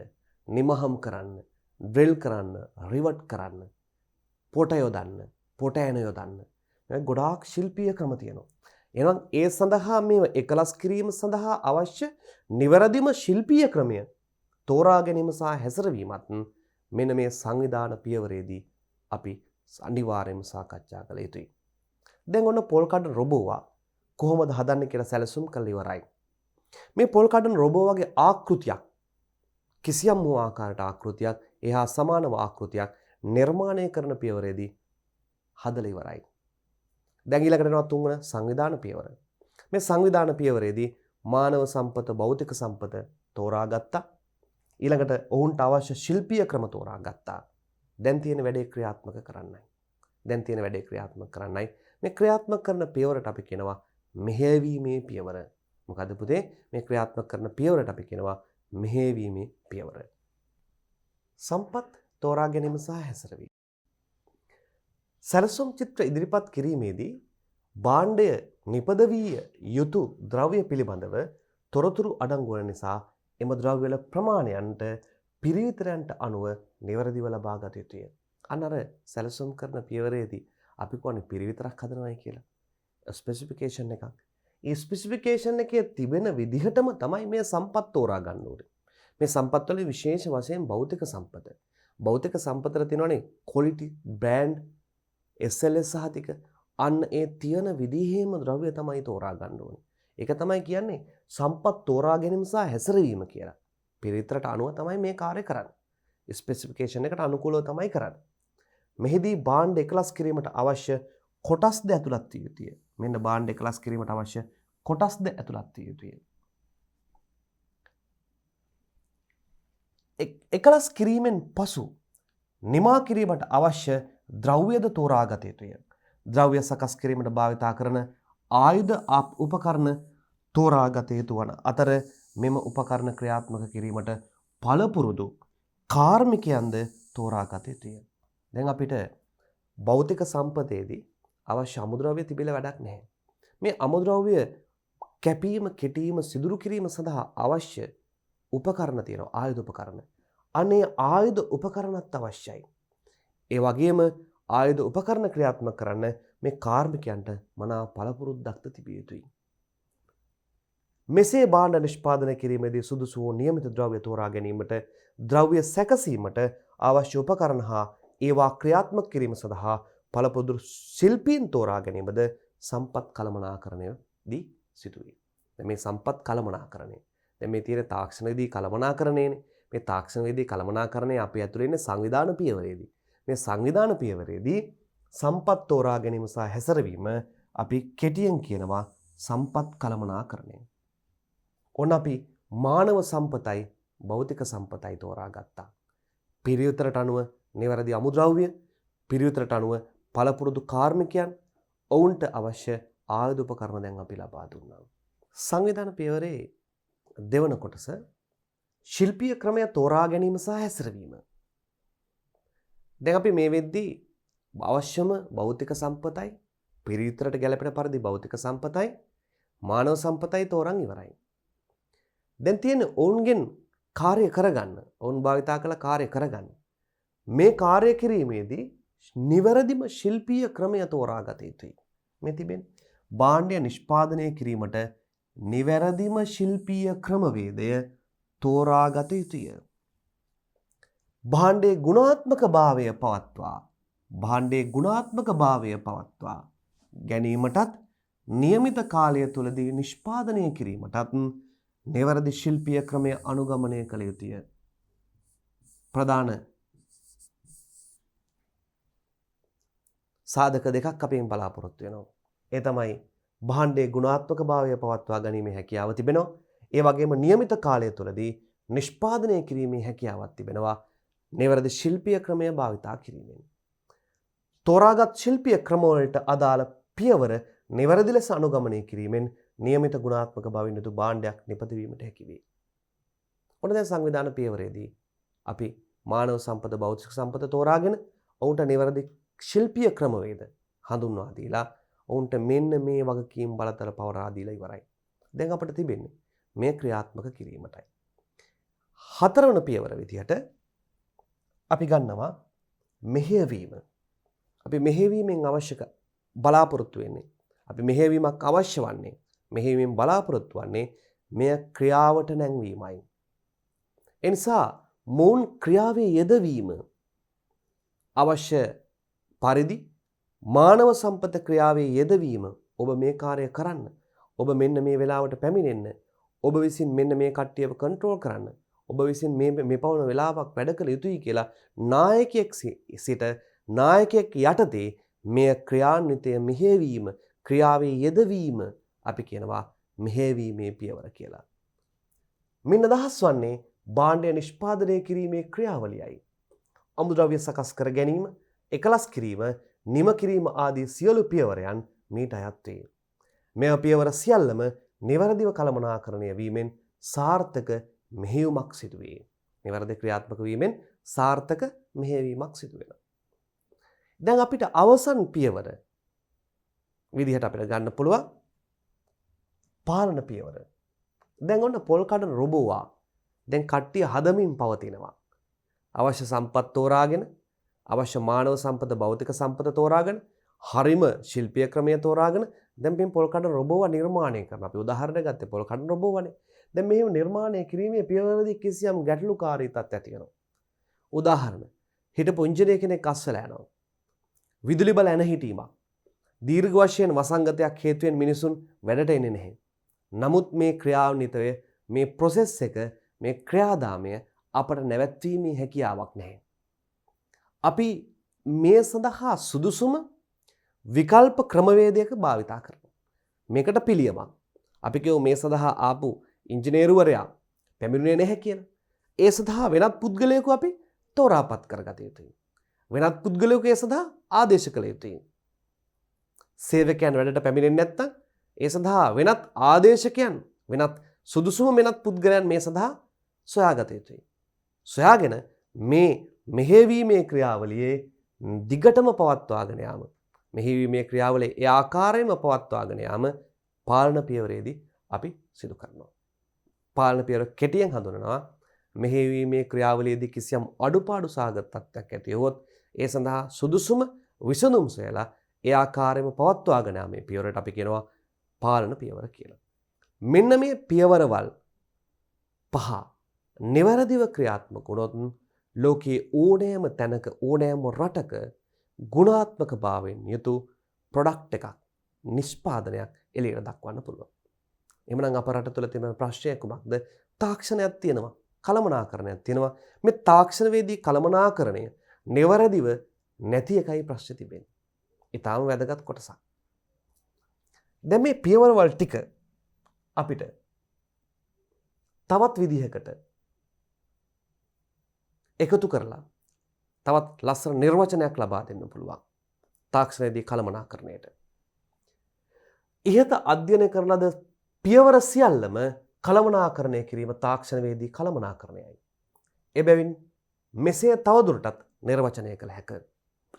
නිමහම් කරන්න, ඩ්‍රිල් කරන්න, රිවට් කරන්න, පොට යොදන්න, පොට ඇන යොදන්න. ගොඩාක් ශිල්පීය ක්‍රම තියෙනවා. එහෙනම් ඒ සඳහා මේ එකලස් කිරීම සඳහා අවශ්‍ය නිවැරදිම ශිල්පීය ක්‍රමය තෝරා ගැනීම සහ හැසිරවීමත් මෙන්න මේ සංවිධාන පියවරේදී අපි අනිවාර්යයෙන්ම සාකච්ඡා කළ යුතුයි. දැන් ඔන්න පොල් කඩන රොබෝවා කොහොමද හදන්නේ කියලා සැලසුම් කළ ඉවරයි. මේ පොල් කඩන රොබෝ වගේ ආකෘතියක් කිසියම් වූ ආකාරයට ආකෘතියක් එහා සමානව ආකෘතියක් නිර්මාණය කරන පියවරේදී හදලා ඉවරයි. දැන් ඊළඟට යනවා තුන්වන සංවිධාන පියවර. මේ සංවිධාන පියවරේදී මානව සම්පත භෞතික සම්පත තෝරාගත්තා. ඊළඟට ඔවුන්ට අවශ්‍ය ශිල්පීය ක්‍රම තෝරාගත්තා. දැන් තියෙන වැඩේ ක්‍රියාත්මක කරන්නයි. මේ ක්‍රියාත්මක කරන පියවරට අපි කියනවා මෙහෙයවීමේ පියවර. මොකද පුතේ මේ ක්‍රියාත්මක කරන පියවරට අපි කියනවා මෙහෙයවීමේ පියවර. සම්පත් තෝරා ගැනීම සහ හැසිරවීම. සැලසුම් චිත්‍ර ඉදිරිපත් කිරීමේදී භාණ්ඩය නිපදවිය යුතු ද්‍රව්‍ය පිළිබඳව තොරතුරු අඩංගු වන නිසා එම ද්‍රව්‍ය වල ප්‍රමාණයන්ට පිරිවිතරයන්ට අනුව නිවැරදිව ලබා ගත යුතුය. අන්න අර සැලසුම් කරන පියවරේදී අපි කියන්නේ පිරිවිතරක් හදනවායි කියලා. ස්පෙસિෆිකේෂන් එකක්. ඒ ස්පෙસિෆිකේෂන් එකේ තිබෙන විදිහටම තමයි මේ සම්පත් තෝරා ගන්න ඕනේ. මේ සම්පත් වල විශේෂ වශයෙන් භෞතික සම්පත. භෞතික සම්පතට තියෙනවානේ ක්වොලිටි, බ්‍රෑන්ඩ්, SLS සහතික. අන්න ඒ තියෙන විදිහේම ද්‍රව්‍ය තමයි තෝරා ගන්න ඕනේ. ඒක තමයි කියන්නේ සම්පත් තෝරා ගැනීම සහ හැසිරවීම කියලා. පිරිවිතරට අනුව තමයි මේ කාර්ය කරන්නේ. ස්පෙસિෆිකේෂන් එකට අනුකූලව තමයි කරන්නේ. මෙහිදී භාණ්ඩ එකලස් කිරීමට අවශ්‍ය කොටස්ද ඇතුළත් විය යුතුය. මෙන්න භාණ්ඩ එකලස් කිරීමට අවශ්‍ය කොටස්ද ඇතුළත් විය යුතුය. එකලස් කිරීමෙන් පසු නිමා කිරීමට අවශ්‍ය ද්‍රව්‍යද තෝරා ගත යුතුය. ද්‍රව්‍ය සකස් කිරීමට භාවිතා කරන ආයුධ උපකරණ තෝරා ගත යුතු වන අතර මෙම උපකරණ ක්‍රියාත්මක කිරීමට පළපුරුදු කාර්මිකයන්ද තෝරා ගත යුතුය. දැන් අපිට භෞතික සම්පතේදී අවශ්‍ය අමුද්‍රව්‍ය තිබිලා වැඩක් නැහැ. මේ අමුද්‍රව්‍ය කැපීම, කෙටීම, සිදුරු කිරීම සඳහා අවශ්‍ය උපකරණ තියෙනවා, ආයුධ උපකරණ. අනේ ආයුධ උපකරණත් අවශ්‍යයි. ඒ වගේම ආයුධ උපකරණ ක්‍රියාත්මක කරන්න මේ කාර්මිකයන්ට මනා පළපුරුද්දක්ද තිබිය යුතුයි. මෙසේ භාණ්ඩ නිෂ්පාදනය කිරීමේදී සුදුසු වූ නියමිත ද්‍රව්‍ය තෝරා ගැනීමට, ද්‍රව්‍ය සැකසීමට අවශ්‍ය උපකරණ හා ඒවා ක්‍රියාත්මක කිරීම සඳහා පළපුරුදු ශිල්පීන් තෝරා ගැනීමද සම්පත් කළමනාකරණයේදී සිදුවේ. මේ සම්පත් කළමනාකරණය. දැන් මේ තියෙන තාක්ෂණයේදී කළමනාකරණයනේ. මේ තාක්ෂණයේදී කළමනාකරණය අපි ඇතුළේ ඉන්නේ සංවිධාන පියවරේදී. මේ සංවිධාන පියවරේදී සම්පත් තෝරා ගැනීම සහ හැසිරවීම අපි කෙටියෙන් කියනවා සම්පත් කළමනාකරණය. ඔන්න අපි මානව සම්පතයි භෞතික සම්පතයි තෝරා ගත්තා. පිරියුතරට අනුව නිවැරදි අමුද්‍රව්‍ය, පිරියුතරට අනුව පළපුරුදු කාර්මිකයන්, ඔවුන්ට අවශ්‍ය ආයුධ උපකරණ දැන් අපි ලබා දුන්නා. සංවිධාන පියවරේ දෙවන කොටස ශිල්පීය ක්‍රමය තෝරා ගැනීම සහ හැසිරවීම. දැන් අපි මේ වෙද්දී අවශ්‍යම භෞතික සම්පතයි, පිරියුතරට ගැලපෙන පරිදි භෞතික සම්පතයි, මානව සම්පතයි තෝරන් ඉවරයි. දැන් තියෙන ඔවුන්ගෙන් කාර්ය කරගන්න, ඔවුන් භාවිතා කළ කාර්ය කරගන්න. මේ කාර්ය කිරීමේදී නිවැරදිම ශිල්පීය ක්‍රමය තෝරා ගත යුතුයි. මේ තිබෙන භාණ්ඩය නිෂ්පාදනය කිරීමට නිවැරදිම ශිල්පීය ක්‍රමවේදය තෝරා ගත යුතුය. භාණ්ඩයේ ගුණාත්මක භාවය පවත්වා, භාණ්ඩයේ ගුණාත්මක භාවය පවත්වා ගැනීමටත් නියමිත කාලය තුලදී නිෂ්පාදනය කිරීමටත් නිවැරදි ශිල්පීය ක්‍රමය අනුගමනය කළ යුතුය. ප්‍රධාන සාධක දෙකක් අපෙන් බලාපොරොත්තු වෙනවා. ඒ තමයි භාණ්ඩයේ ගුණාත්මක භාවය පවත්වා ගැනීමේ හැකියාව තිබෙනවා. ඒ වගේම නියමිත කාලය තුලදී නිෂ්පාදනය කිරීමේ හැකියාවක් තිබෙනවා. නිවැරදි ශිල්පීය ක්‍රමය භාවිතා කිරීමෙන්. තෝරාගත් ශිල්පීය ක්‍රම වලට අදාළ පියවර නිවැරදි ලෙස අනුගමනය කිරීමෙන් නියමිත ගුණාත්මක බවින් යුතු භාණ්ඩයක් නිපදවීමට හැකි වේ. ඔන්න දැන් සංවිධාන පියවරේදී අපි මානව සම්පත භෞතික සම්පත තෝරාගෙන ඔවුන්ට නිවැරදි ශිල්පීය ක්‍රමවේද හඳුන්වා දීලා ඔවුන්ට මෙන්න මේ වගකීම් බලතල පවරා දීලා ඉවරයි. දැන් අපිට තිබෙන්නේ මේ ක්‍රියාත්මක කිරීමටයි. හතරවන පියවර විදිහට අපි ගන්නවා මෙහෙයවීම. අපි මෙහෙයවීමෙන් අවශ්‍ය බලාපොරොත්තු වෙන්නේ. අපි මෙහෙයවීමක් අවශ්‍ය වන්නේ, මෙහෙයවීමෙන් බලාපොරොත්තු වන්නේ මෙය ක්‍රියාවට නැංවීමයි. ඒ නිසා මොවුන් ක්‍රියාවේ යෙදවීම අවශ්‍ය පරිදි මානව සම්පත ක්‍රියාවේ යෙදවීම, ඔබ මේ කාර්යය කරන්න, ඔබ මෙන්න මේ වෙලාවට පැමිණෙන්න, ඔබ විසින් මෙන්න මේ කට්ටියව කන්ට්‍රෝල් කරන්න, ඔබ විසින් මේ පවන වෙලාවක් වැඩ කළ යුතුයි කියලා නායකයෙක් සිට නායකයෙක් යටතේ මෙය ක්‍රියාන්විතය මෙහෙයවීම, ක්‍රියාවේ යෙදවීම අපි කියනවා මෙහෙයවීමේ පියවර කියලා. මින් අදහස් වන්නේ භාණ්ඩය නිෂ්පාදනය කිරීමේ ක්‍රියාවලියයි. අමුද්‍රව්‍ය සකස් කර ගැනීම, එකලස් කිරීම, නිම කිරීම ආදී සියලු පියවරයන් මීට අයත් වේ. මෙම පියවර සියල්ලම නිවැරදිව කළමනාකරණය වීමෙන් සාර්ථක මෙහෙයුමක් සිදු වේ. නිවැරදි ක්‍රියාත්මක වීමෙන් සාර්ථක මෙහෙයවීමක් සිදු වෙනවා. දැන් අපිට අවසන් පියවර විදිහට අපිට ගන්න පුළුවන් පාලන පියවර. දැන් ඔන්න පොල් කඩන රොබෝවා දැන් කට්ටිය හදමින් පවතිනවා. අවශ්‍ය සම්පත් තෝරාගෙන, අවශ්‍ය මානව සම්පත භෞතික සම්පත තෝරාගෙන, හරිම ශිල්පීය ක්‍රමය තෝරාගෙන දැන් මේ පොල් කඩන රොබෝවා නිර්මාණය කරනවා. අපි උදාහරණයක් ගත්තේ පොල් කඩන රොබෝවානේ. දැන් මෙහෙම නිර්මාණය කිරීමේ පියවරදී කිසියම් ගැටලුකාරී තත්ත්වයක් තියෙනවා. උදාහරණ හිටපු ඉංජිනේර කෙනෙක් අස්සලා යනවා. විදුලි බල ඇන හිටීමක්. දීර්ඝ වශයෙන් වසංගතයක් හේතුවෙන් මිනිසුන් වැඩට එන්නේ නැහැ. නමුත් මේ ක්‍රියාන්විතය, මේ ප්‍රොසෙස් එක, මේ ක්‍රියාදාමය අපට නැවැත්වීමේ හැකියාවක් නැහැ. අපි මේ සඳහා සුදුසුම විකල්ප ක්‍රමවේදයක භාවිතා කරනවා. මේකට පිළියමක්. අපි කියමු මේ සඳහා ආපු ඉංජිනේරුවරයා පැමිණුනේ නැහැ කියලා. ඒ සඳහා වෙනත් පුද්ගලයෙකු අපි තෝරාපත් කරගත යුතුයි. වෙනත් පුද්ගලයෙකු ඒ සඳහා ආදේශ කළ යුතුයි. සේවකයන් වැඩට පැමිණෙන්නේ නැත්නම් ඒ සඳහා වෙනත් ආදේශකයන්, වෙනත් සුදුසුම වෙනත් පුද්ගලයන් මේ සඳහා සොයාගත යුතුයි. සොයාගෙන මේ මෙහෙයවීමේ ක්‍රියාවලියේ දිගටම පවත්වාගෙන යාම, මෙහෙයවීමේ ක්‍රියාවලියේ ඒ ආකාරයෙන්ම පවත්වාගෙන යාම පාලන පියවරේදී අපි සිදු කරනවා. පාලන පියවර කෙටියෙන් හඳුනනවා මෙහෙයවීමේ ක්‍රියාවලියේදී කිසියම් අඩුපාඩු සහගත තත්ත්වයක් ඇති වුවොත් ඒ සඳහා සුදුසුම විසඳුම් සොයලා ඒ ආකාරයෙන්ම පවත්වාගෙන යාමේ පියවරට අපි කියනවා පාලන පියවර කියලා. මෙන්න මේ පියවරවල් පහ නිවැරදිව ක්‍රියාත්මක වුණොත් ලෝකයේ ඕනෑම තැනක, ඕනෑම රටක ගුණාත්මක භාවයෙන් යුතු ප්‍රොඩක්ට් එකක්, නිෂ්පාදනයක් එළියට දක්වන්න පුළුවන්. එhmenan අප රට තුළ තියෙන ප්‍රශ්නය කුමක්ද? තාක්ෂණයක් තියෙනවා, කළමනාකරණයක් තියෙනවා. මේ තාක්ෂණවේදී කළමනාකරණය නිවැරදිව නැති එකයි ප්‍රශ්නේ තිබෙන්නේ. ඊටාම වැදගත් කොටසක්. දැන් මේ පියවරවල් ටික අපිට තවත් විදිහකට එකතු කරලා තවත් ලස්සන නිර්වචනයක් ලබා දෙන්න පුළුවන් තාක්ෂණයේදී කළමනාකරණයට. ඉහත අධ්‍යයනය කරන ලද පියවර සියල්ලම කළමනාකරණය කිරීම තාක්ෂණවේදී කළමනාකරණයයි. එබැවින් මෙසේ තවදුරටත් නිර්වචනය කළ හැක.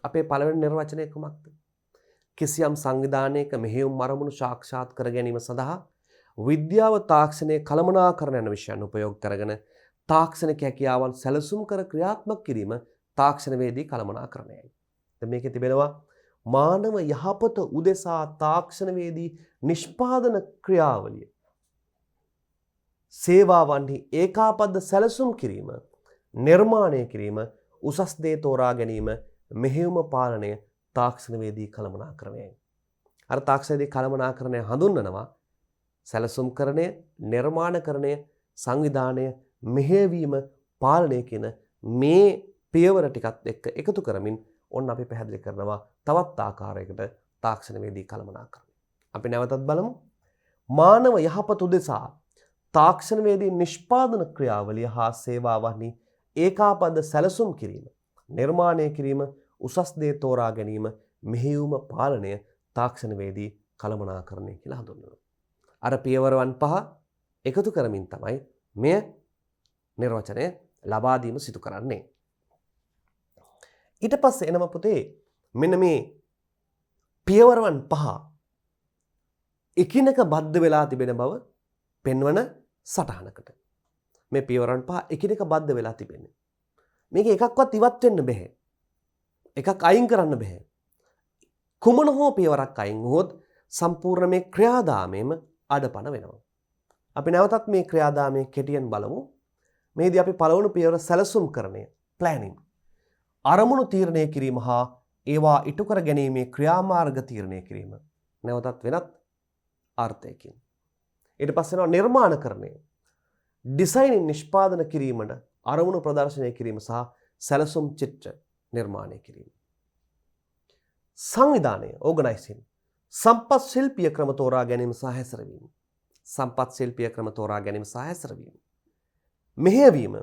අපේ පළවෙනි නිර්වචනය කුමක්ද? කිසියම් සංවිධානයක මෙහෙයුම් අරමුණු සාක්ෂාත් කර ගැනීම සඳහා විද්‍යාව තාක්ෂණයේ කළමනාකරණ යන විෂයන් උපයෝග කරගෙන තාක්ෂණික හැකියාවන් සැලසුම් කර ක්‍රියාත්මක කිරීම තාක්ෂණවේදී කළමනාකරණයයි. දැන් මේකේ තිබෙනවා මානව යහපත උදෙසා තාක්ෂණවේදී නිෂ්පාදන ක්‍රියාවලිය සේවාවන්හි ඒකාබද්ධ සැලසුම් කිරීම නිර්මාණය කිරීම උසස් දේ තෝරා ගැනීම මෙහෙයුම පාලනය තාක්ෂණවේදී කළමනාකරණයයි. අර තාක්ෂණවේදී කළමනාකරණය හඳුන්වනවා සැලසුම්කරණය නිර්මාණකරණය සංවිධානය මෙහෙයවීම පාලනය කියන මේ පියවර ටිකත් එක්ක එකතු කරමින් ඔන්න අපි පැහැදිලි කරනවා තවත් ආකාරයකට තාක්ෂණවේදී කළමනාකරණය. අපි නැවතත් බලමු. මානව යහපත උදෙසා තාක්ෂණවේදී නිෂ්පාදන ක්‍රියාවලිය හා සේවාවන්හි ඒකාබද්ධ සැලසුම් කිරීම නිර්මාණය කිරීම උසස් දේ තෝරා ගැනීම මෙහෙයුම පාලනය තාක්ෂණවේදී කළමනාකරණය කියලා හඳුන්වනවා. අර පියවරවන් 5 එකතු කරමින් තමයි මෙය නිර්වචනය ලබා දීම සිදු කරන්නේ. ඊට පස්සේ එනම පුතේ මෙන්න මේ පියවරවන් 5 එකිනෙක බද්ධ වෙලා තිබෙන බව පෙන්වන සටහනකට. මේ පියවරන් 5 එකිනෙක බද්ධ වෙලා තිබෙන්නේ. මේක එකක්වත් ඉවත් වෙන්න බෑ. එකක් අයින් කරන්න බෑ. කුමන හෝ පියවරක් අයින් වුවොත් සම්පූර්ණ මේ ක්‍රියාදාමයේම අඩපණ වෙනවා. අපි නැවතත් මේ ක්‍රියාදාමයේ කෙටියෙන් බලමු. මේදී අපි පළවුණු පියවර සැලසුම්කරණය ප්ලෑනින් අරමුණු තීරණය කිරීම හා ඒවා ඉටු කර ගැනීමේ ක්‍රියාමාර්ග තීරණය කිරීම. නැවතත් වෙනත් අර්ථයකින්. ඊට පස්සේ නිර්මාණකරණය ඩිසයින් නිෂ්පාදන කිරීමට අරමුණු ප්‍රදර්ශනය කිරීම සහ සැලසුම් චිත්‍ර නිර්මාණය කිරීම. සංවිධානය ඕගනයිසින් සම්පත් ශිල්පීය ක්‍රම තෝරා ගැනීම සහ හැසිරවීම. සම්පත් ශිල්පීය ක්‍රම තෝරා ගැනීම සහ හැසිරවීම. මෙහෙයවීම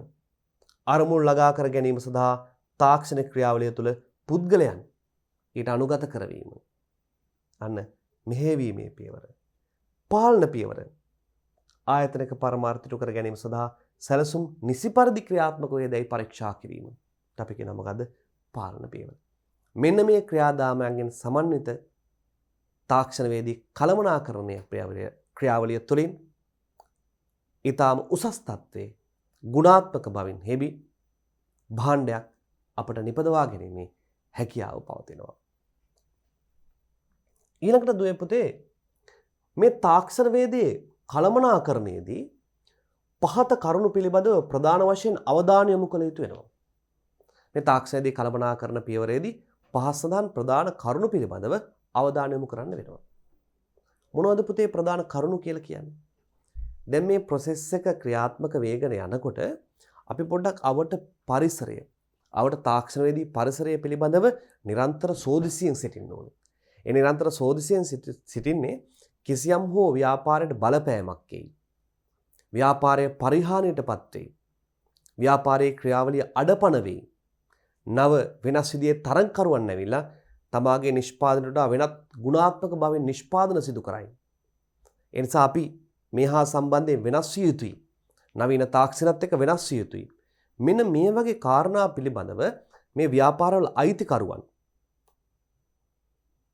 අරමුණු ළඟා කර ගැනීම සඳහා තාක්ෂණික ක්‍රියාවලිය තුළ පුද්ගලයන් ඊට අනුගත කරවීම. අන්න මෙහෙයවීමේ පියවර. පාලන පියවර ආයතනික පරමාර්ථ ඉටු කර ගැනීම සඳහා සැලසුම් නිසි පරිදි ක්‍රියාත්මක වේදයි පරීක්ෂා කිරීම. අපි කියන මොකද්ද? පාලන පියවර. මෙන්න මේ ක්‍රියාදාමයන්ගෙන් සමන්විත තාක්ෂණවේදී කළමනාකරණය ක්‍රියාවලිය තුළින් ඊටාම උසස් තත්ත්වයේ ගුණාත්මක බවින් හෙබි භාණ්ඩයක් අපට නිපදවා ගැනීමේ හැකියාව පවතිනවා. ඊළඟට දුවේ පුතේ මේ තාක්ෂණවේදී කළමනාකරණයේදී පහත කරුණු පිළිබඳව ප්‍රධාන වශයෙන් අවධානය යොමු කළ යුතු වෙනවා. මේ තාක්ෂණයේදී කළමනාකරණ පියවරේදී පහ සඳහන් ප්‍රධාන කරුණු පිළිබඳව අවධානය යොමු කරන්න වෙනවා. මොනවද පුතේ ප්‍රධාන කරුණු කියලා කියන්නේ? දැන් මේ ප්‍රොසෙස් එක ක්‍රියාත්මක වේගන යනකොට අපි පොඩ්ඩක් අවට පරිසරය, අවට තාක්ෂණවේදී පරිසරය පිළිබඳව නිරන්තර සෝදිසියෙන් සිටින්න ඕනේ. ඒ නිරන්තර සෝදිසියෙන් සිටින්නේ කිසියම් හෝ ව්‍යාපාරයට බලපෑමක් එයි. ව්‍යාපාරයේ පරිහානියටපත් වෙයි. ව්‍යාපාරයේ ක්‍රියාවලිය අඩපණ වෙයි. නව වෙනස් විදිහේ තරංකරුවන් ඇවිල්ලා තමාගේ නිෂ්පාදනයට වඩා වෙනත් ගුණාත්මක භාවයෙන් නිෂ්පාදන සිදු කරයි. ඒ නිසා අපි මේ හා සම්බන්ධයෙන් වෙනස් විය යුතුයි. නවීන තාක්ෂණත් එක්ක වෙනස් විය යුතුයි. මෙන්න මේ වගේ කාරණා පිළිබඳව මේ ව්‍යාපාරවල අයිතිකරුවන්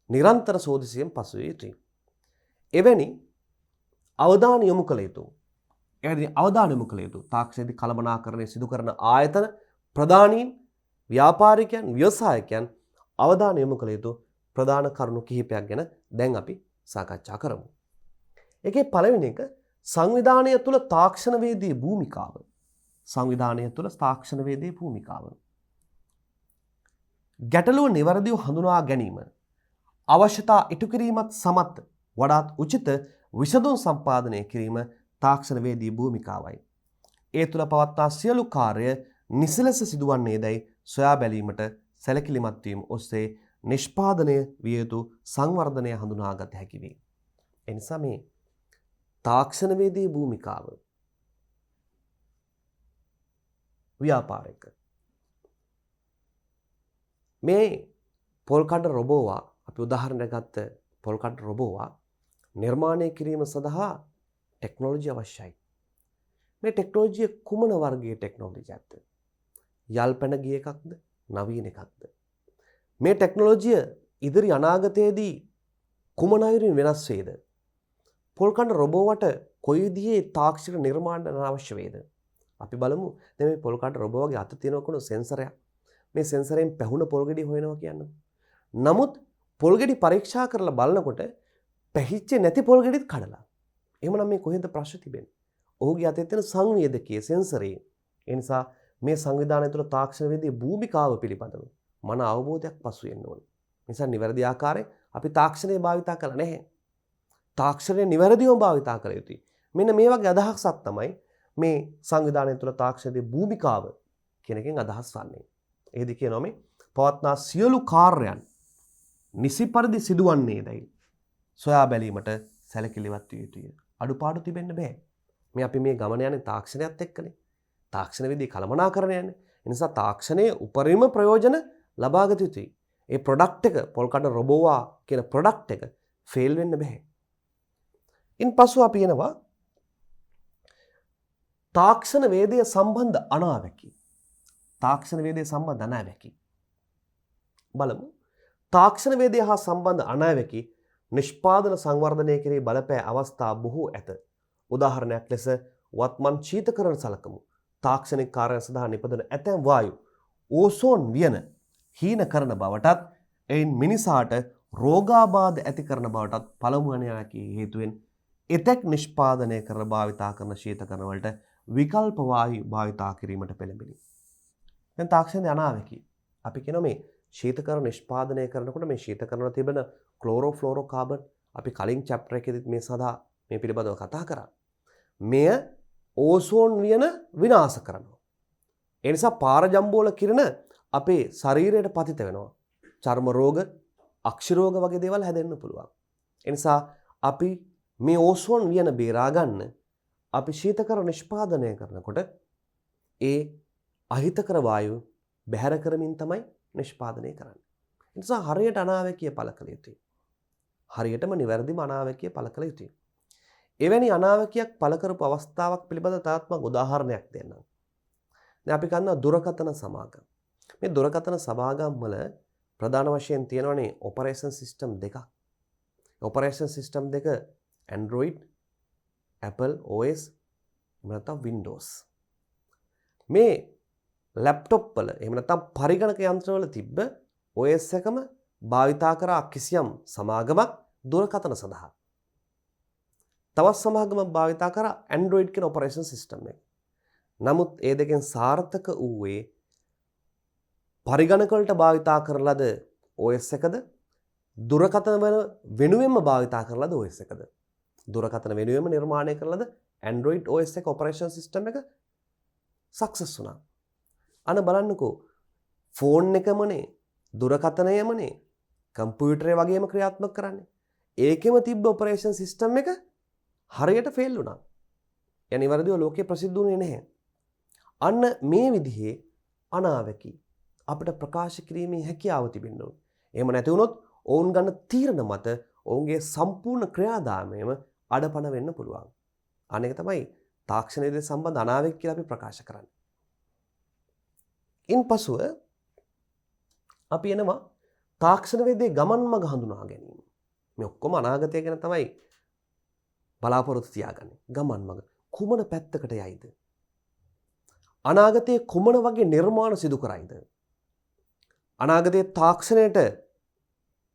නිරන්තර සෝදිසියෙන් පසුවිය යුතුයි. එවැනි අවධානය යොමු කළ යුතු. එවැනි අවධානය යොමු කළ යුතු තාක්ෂණයේදී කළමනාකරණය සිදු කරන ආයතන ප්‍රධානීන් ව්‍යාපාරිකයන් ව්‍යවසායකයන් අවධානය යොමු කළ යුතු ප්‍රධාන කරුණු කිහිපයක් ගැන දැන් අපි සාකච්ඡා කරමු. ඒකේ පළවෙනි එක සංවිධානය තුළ තාක්ෂණවේදී භූමිකාව. සංවිධානය තුළ තාක්ෂණවේදී භූමිකාව. ගැටලුව නිවැරදිව හඳුනා ගැනීම, අවශ්‍යතා ඉටු කිරීමත් සමත් වඩාත් උචිත විසඳුම් සම්පාදනය කිරීම තාක්ෂණවේදී භූමිකාවයි. ඒ තුළ පවත්නා සියලු කාර්ය නිසලස සිදුවන්නේදයි සොයා බැලීමට සැලකිලිමත් වීම ඔස්සේ නිෂ්පාදනය විය යුතු සංවර්ධනය හඳුනාගත හැකි වේ. එනිසා මේ තාක්ෂණවේදී භූමිකාව ව්‍යාපාරික. මේ පොල්කඩ රොබෝවා අපි උදාහරණයක් ගත්ත පොල්කඩ රොබෝවා නිර්මාණය කිරීම සඳහා ටෙක්නොලොජි අවශ්‍යයි. මේ ටෙක්නොලොජිය කුමන වර්ගයේ ටෙක්නොලොජියක්ද? යල් පැන ගිය එකක්ද? නවීන එකක්ද? මේ ටෙක්නොලොජිය ඉදිරි අනාගතයේදී කුමන අයුරින් වෙනස් වේද? පොල්කඩ රොබෝවට කොයි විදිහේ තාක්ෂණික නිර්මාණ අවශ්‍ය වේද? අපි බලමු. දැන් මේ පොල්කඩ රොබෝගේ අත තියෙන සෙන්සරයක්. මේ සෙන්සරයෙන් පැහුණ පොල්ගෙඩි හොයනවා කියන්නේ. නමුත් පොල්ගෙඩි පරීක්ෂා කරලා බලනකොට පැහිච්චේ නැති පොල්ගෙඩිත් කඩලා. එහෙමනම් මේ කොහෙද ප්‍රශ්න තිබෙන්නේ? ඔහුගේ අතේ තියෙන සංවේදකයේ සෙන්සරේ. ඒ නිසා මේ සංවිධානය තුළ තාක්ෂණවේදී භූමිකාව පිළිබඳව මන අවබෝධයක් පසු වෙන්න ඕනේ. නිසා නිවැරදි ආකාරයෙන් අපි තාක්ෂණය භාවිතා කරලා නැහැ. තාක්ෂණය නිවැරදිවම භාවිතා කළ යුතුයි. මෙන්න මේ වගේ අදහසක් තමයි මේ සංවිධානය තුළ තාක්ෂණයේ භූමිකාව කියන එකෙන් අදහස් වන්නේ. එහිදී කියනවා මේ පවත්නා සියලු කාර්යයන් නිසි පරිදි සිදුවන්නේදයි සොයා බැලීමට සැලකිලිවත් විය යුතුය. අඩුපාඩු තිබෙන්න බෑ. මේ අපි මේ ගමන යන්නේ තාක්ෂණයත් එක්කනේ. තාක්ෂණ විදී කළමනාකරණය යන්නේ. ඒ නිසා තාක්ෂණයේ උපරිම ප්‍රයෝජන ලබා ගත යුතුයි. ඒ ප්‍රොඩක්ට් එක පොල්කඩ රොබෝවා කියන ප්‍රොඩක්ට් එක ෆේල් වෙන්න බෑ. ඉන්පසු අපි එනවා තාක්ෂණ වේදය සම්බන්ධ අනාවැකි. තාක්ෂණ වේදය සම්බන්ධ අනාවැකි. බලමු. තාක්ෂණ වේදය හා සම්බන්ධ අනාවැකි නිෂ්පාදන සංවර්ධනය කෙරෙහි බලපෑ අවස්ථා බොහෝ ඇත. උදාහරණයක් ලෙස වත්මන් ශීතකරණ සලකමු. තාක්ෂණික කාර්යයන් සඳහා නිපදවන ඇතැම් වායු ඕසෝන් වියන හීන කරන බවටත් එයින් මිනිසාට රෝගාබාධ ඇති කරන බවටත් පළමුවන හේතුවෙන් එතෙක් නිෂ්පාදනය කර භාවිතා කරන ශීතකරණ වලට විකල්ප වායු භාවිතා කිරීමට පෙළඹෙනි. දැන් තාක්ෂණයේ අනාවැකි. අපි කියන මේ ශීතකරණ නිෂ්පාදනය කරනකොට මේ ශීතකරණ තිබෙන ක්ලෝරෝෆ්ලෝරෝ කාබන් අපි කලින් චැප්ටර් එකේදීත් මේ සඳහා මේ පිළිබඳව කතා කරා. මෙය ඕසෝන් වියන විනාශ කරනවා. ඒ නිසා පාරජම්බෝල කිරණ අපේ ශරීරයට පතිත වෙනවා. චර්ම රෝග, අක්ෂි රෝග වගේ දේවල් හැදෙන්න පුළුවන්. ඒ නිසා අපි මේ ඕසෝන් වියන බේරා ගන්න අපි ශීතකරණ නිෂ්පාදනය කරනකොට ඒ අහිතකර වායු බැහැර කරමින් තමයි නිෂ්පාදනය කරන්නේ. ඒ නිසා හරියට අනාවැකිය පළ කළ යුතුයි. හරියටම නිවැරදිම අනාවැකිය පළ කළ යුතුයි. එවැනි අනාවැකියක් පළ කරපු අවස්ථාවක් පිළිබඳ තාත්මක උදාහරණයක් දෙන්නම්. දැන් අපි ගන්නවා දුරකථන සමාගම්. මේ දුරකථන සමාගම් වල ප්‍රධාන වශයෙන් තියෙනවනේ ඔපරේෂන් සිස්ටම් දෙකක්. ඔපරේෂන් සිස්ටම් දෙක Android, Apple OS, එහෙම නැත්නම් Windows. මේ ලැප්ටොප් වල එහෙම නැත්නම් පරිගණක යන්ත්‍රවල තිබ්බ OS එකම භාවිතා කරා කිසියම් සමාගමක් දුරකථන සඳහා. තවත් සමාගමක් භාවිතා කරා Android කියන ඔපරේෂන් සිස්ටම් එක. නමුත් ඒ දෙකෙන් සාර්ථක වූයේ පරිගණක වලට භාවිතා කරන ලද OS එකද දුරකථන වල වෙනුවෙන්ම භාවිතා කරන ලද OS එකද? දුරකථන වෙනුවෙන්ම නිර්මාණය කරන ලද Android OS එක ඔපරේෂන් සිස්ටම් එක සක්සස් වුණා. අන්න බලන්නකෝ ෆෝන් එකමනේ දුරකථනයමනේ කම්පියුටරේ වගේම ක්‍රියාත්මක කරන්නේ. ඒකෙම තිබ්බ ඔපරේෂන් සිස්ටම් එක හරියට ෆේල් වුණා. ඒ නිවැරදිව ලෝකේ ප්‍රසිද්ධ වුණේ නැහැ. අන්න මේ විදිහේ අනාවැකි අපිට ප්‍රකාශ කිරීමේ හැකියාව තිබෙන්න ඕනේ. එහෙම නැති වුණොත් ඔවුන් ගන්න තීරණ මත ඔවුන්ගේ සම්පූර්ණ ක්‍රියාදාමයම අඩපණ වෙන්න පුළුවන්. අනේක තමයි තාක්ෂණයේ සම්බන්ධ අනාවැකි කියලා අපි ප්‍රකාශ කරන්නේ. ඉන්පසුව අපි එනවා තාක්ෂණ වේදේ ගමන් මඟ හඳුනා ගැනීම. මේ ඔක්කොම අනාගතය ගැන තමයි බලාපොරොත්තු තියාගන්නේ. ගමන් මඟ කුමන පැත්තකට යයිද? අනාගතයේ කුමන වගේ නිර්මාණ සිදු කරයිද? අනාගතයේ තාක්ෂණයට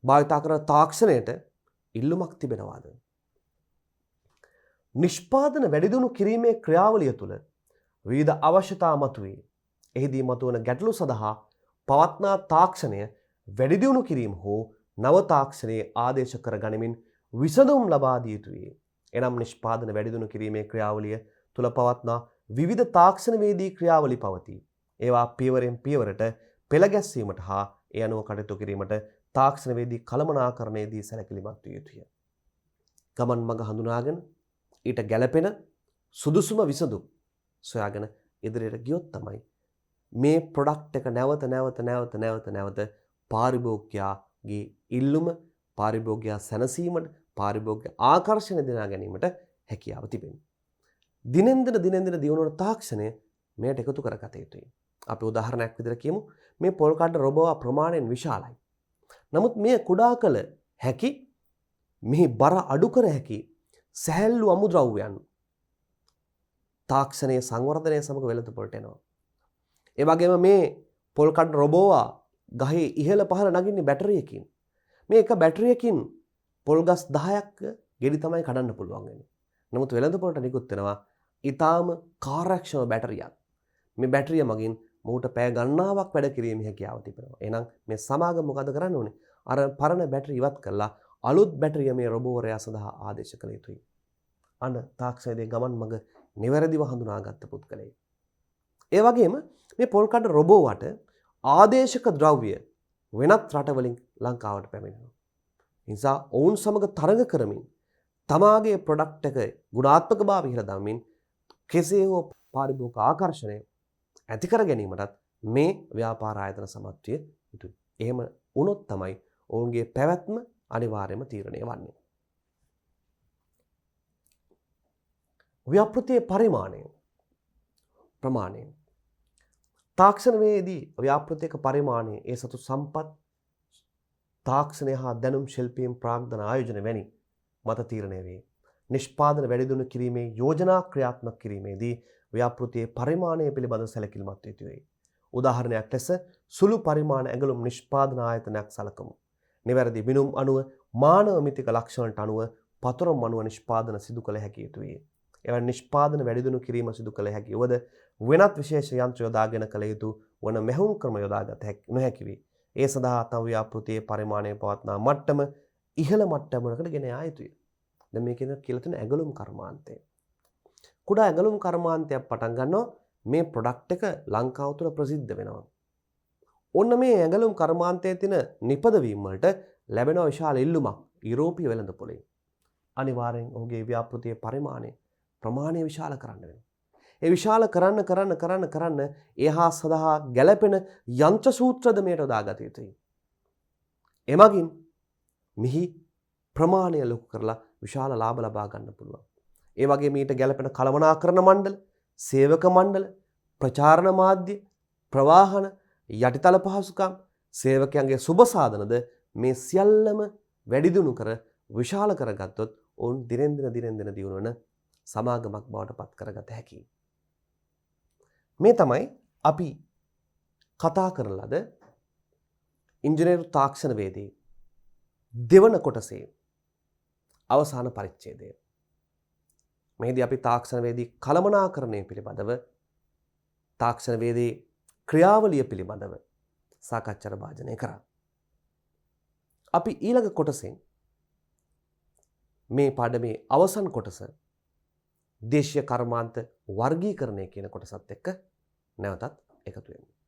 භාවිතා කරන තාක්ෂණයට ඉල්ලුමක් තිබෙනවාද? නිෂ්පාදන වැඩි දියුණු කිරීමේ ක්‍රියාවලිය තුළ විවිධ අවශ්‍යතා මතුවේ. එහිදී මතුවන ගැටලු සඳහා පවත්නා තාක්ෂණය වැඩි දියුණු කිරීම හෝ නව තාක්ෂණයේ ආදේශ කර ගනිමින් විසඳුම් ලබා දිය යුතුය. එනම් නිෂ්පාදන වැඩි දියුණු කිරීමේ ක්‍රියාවලිය තුළ පවත්නා විවිධ තාක්ෂණවේදී ක්‍රියාවලි පවතී. ඒවා පියවරෙන් පියවරට පෙළ ගැස්වීමට හා ඒ අනුව කටයුතු කිරීමට තාක්ෂණවේදී කළමනාකරණයේදී සැලකිලිමත් විය යුතුය. ගමන් මඟ හඳුනාගෙන ඊට ගැළපෙන සුදුසුම විසඳුම් සොයාගෙන ඉදිරියට ගියොත් තමයි මේ ප්‍රොඩක්ට් එක නැවත පාරිභෝගිකයාගේ ඉල්ලුම, පාරිභෝගිකයා සැනසීමට, පාරිභෝගික ආකර්ෂණ දිනා ගැනීමට හැකියාව තිබෙනවා. දිනෙන් දින දියුණුවන තාක්ෂණය මෙයට එකතු කරගත යුතුයි. අපි උදාහරණයක් විදිහට කියමු මේ පොල් කඩ රොබෝවා ප්‍රමාණයෙන් විශාලයි. නමුත් මේ කුඩා කළ හැකි මෙහි බර අඩු කර හැකි සැහැල්ලු අමුද්‍රව්‍යයන් තාක්ෂණයේ සංවර්ධනය සමග වෙළඳ පොළට එනවා. ඒ වගේම මේ පොල් කඩ රොබෝවා ගහේ ඉහළ පහළ නගින්නේ බැටරියකින්. මේ එක බැටරියකින් පොල් ගස් 10ක් ගෙඩි තමයි කඩන්න පුළුවන් වෙන්නේ. නමුත් වෙළඳ පොළට නිකුත් වෙනවා ඊටාම කාර්යක්ෂම බැටරියක්. මේ බැටරිය මගින් මොහුට පැය ගණනාවක් වැඩ කිරීමේ හැකියාව තිබෙනවා. එහෙනම් මේ සමාගම මොකද කරන්න ඕනේ? අර පරණ බැටරි ඉවත් කරලා අලුත් බැටරිය මේ රොබෝවරයා සඳහා ආදේශ කළ යුතුයි. අන්න තාක්ෂණයේ ගමන් මඟ නිවැරදිව හඳුනාගත්ත පුද්ගලයෙක්. ඒ වගේම මේ පොල් කඩ රොබෝවට ආදේශක ද්‍රව්‍ය වෙනත් රටවලින් ලංකාවට පැමිණෙනවා. නිසා ඔවුන් සමග තරඟ කරමින් තමාගේ ප්‍රොඩක්ට් එක ගුණාත්මක භාවය ඉහළ දමමින් කෙසේ හෝ පාරිභෝගික ආකර්ෂණය ඇති කර ගැනීමටත් මේ ව්‍යාපාර ආයතන සමත් විය යුතුයි. එහෙම වුණොත් තමයි ඔවුන්ගේ පැවැත්ම අනිවාර්යයෙන්ම තීරණය වන්නේ. ව්‍යාපෘතියේ පරිමාණය ප්‍රමාණය තාක්ෂණවේදී ව්‍යාපෘතියක පරිමාණය ඒ සතු සම්පත් තාක්ෂණය හා දැනුම් ශිල්පීන් ප්‍රාග්ධන ආයෝජන වැනි මත තීරණය වේ. නිෂ්පාදන වැඩිදියුණු කිරීමේ යෝජනා ක්‍රියාත්මක කිරීමේදී ව්‍යාපෘතියේ පරිමාණය පිළිබඳ සැලකිලිමත් විය යුතුයි. උදාහරණයක් ලෙස සුළු පරිමාණ ඇඟලුම් නිෂ්පාදන ආයතනයක් සලකමු. නිවැරදි මිනුම් අණුව මානව මිතික ලක්ෂණට අනුව පතරම් අණුව නිෂ්පාදන සිදු කළ හැකිය යුතුයි. එවන් නිෂ්පාදන වැඩිදියුණු කිරීම සිදු කළ හැකි වද වෙනත් විශේෂ යන්ත්‍ර යොදාගෙන කළ යුතු වන මෙහුම් ක්‍රම යොදාගත නොහැකි වේ. ඒ සඳහා තම ව්‍යාපෘතියේ පරිමාණය පවත්නා මට්ටම ඉහළ මට්ටමකට ගෙන යා යුතුය. දැන් මේ කියන කියලා තියෙන ඇඟලුම් කර්මාන්තය. කුඩා ඇඟලුම් කර්මාන්තයක් පටන් ගන්නවා මේ ප්‍රොඩක්ට් එක ලංකාව තුළ ප්‍රසිද්ධ වෙනවා. ඔන්න මේ ඇඟලුම් කර්මාන්තයේ තියෙන නිපදවීම් වලට ලැබෙන විශාල ඉල්ලුමක් යුරෝපීය වෙළඳ පොලේ. අනිවාර්යෙන් ඔහුගේ ව්‍යාපෘතියේ ප්‍රමාණය විශාල කරන්න වෙනවා. ඒ විශාල කරන්න එහා සඳහා ගැළපෙන යන්ත්‍ර සූත්‍රද මේට යොදාගත යුතුයි. එමගින් මිහි ප්‍රමාණය ලොකු කරලා විශාල ලාභ ලබා ගන්න පුළුවන්. ඒ වගේ මීට ගැළපෙන කළමනාකරණ මණ්ඩල, සේවක මණ්ඩල, ප්‍රචාරණ මාධ්‍ය, ප්‍රවාහන, යටිතල පහසුකම්, සේවකයන්ගේ සුබ සාධනද මේ සියල්ලම වැඩි දියුණු කර විශාල කරගත්තොත් ඔවුන් දිනෙන් දින දියුණු වන සමාගමක් බවට පත් කරගත හැකියි. මේ තමයි අපි කතා කරන ලද ඉංජිනේරු තාක්ෂණ වේදී දෙවන කොටසේ අවසාන පරිච්ඡේදය. මෙහිදී අපි තාක්ෂණ වේදී කළමනාකරණය පිළිබඳව තාක්ෂණ වේදී ක්‍රියාවලිය පිළිබඳව සාකච්ඡා භාජනය කරා. අපි ඊළඟ කොටසෙන් මේ පාඩමේ අවසන් කොටස දේශීය කර්මාන්ත වර්ගීකරණය කියන කොටසත් එක්ක නැවතත් එකතු වෙමු.